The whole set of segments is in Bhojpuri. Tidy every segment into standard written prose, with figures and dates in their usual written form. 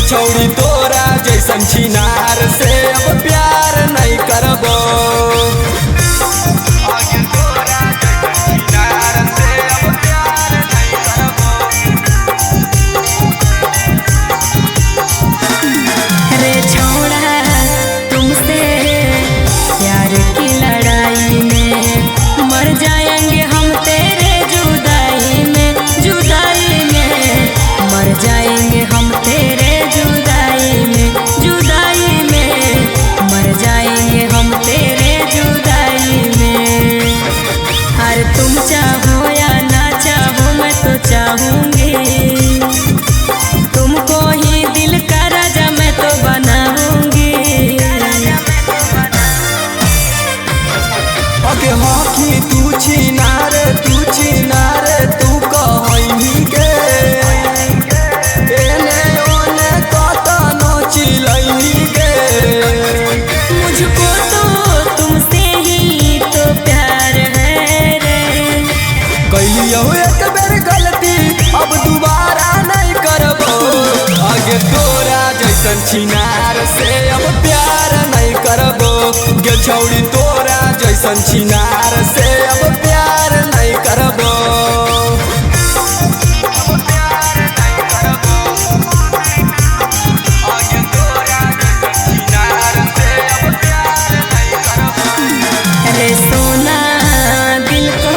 छौड़ी तोरा जैसन छिनार से अब प्यार नहीं करबो। रे छोड़ा तुमसे प्यार की लड़ाई में मर जाएंगे हम तेरे जुदाई में, जुदाई में मर जाएंगे हम तेरे जुदाई में, जुदाई में मर जाएंगे हम तेरे जुदाई में। अरे तुम चाहो या ना चाहो मैं तो चाहूँगी, तुमको ही दिल का राजा मैं तो बनाऊंगी। अगे हॉकी तू छिनार तू कहनी के एने ओने कतनो चिलैनी के। मुझको तो तुमसे ही तो प्यार है रे। कैलियो एक बेर गलती अब दोबारा नहीं करबो। आगे तोरा जैसन छिनार से अब प्यार नहीं करबो। गे छौड़ी तोरा जैसन छिनार से अब प्यार नहीं करबो। अरे सोना दिल को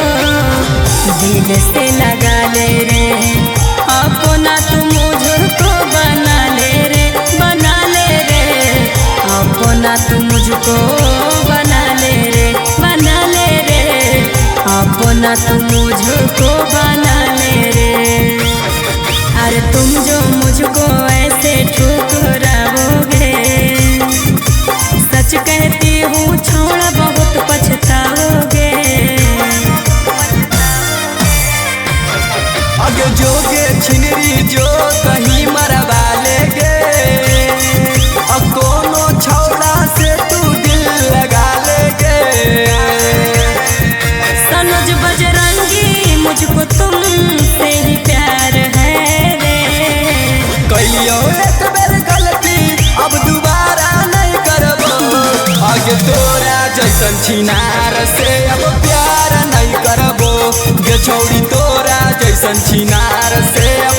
दिल से लगा ले रे, अपना तू मुझको बना ले रे, बना ले रे, अपना तू मुझको बना ले रे, बना ले रे, अपना तू मुझको बना ले रे। अरे तुम जो मुझको ऐसे ठुकराओगे, सच कहती हूँ छोड़ा बहुत पछताओगे। आगे जोगे छिनरी जो कहीं मरवा लेगे, अब कोनो छौड़ा से तू दिल लगा लेगे। सनोज बजरंगी मुझको तुमसे ही प्यार है रे। कैलियो एक बेर गलती अब दोबारा नहीं करबो। आगे तोरा जैसन छिनार से अब प्यार नहीं करबो। गे छौड़ी तोरा जैसन छिनार से अब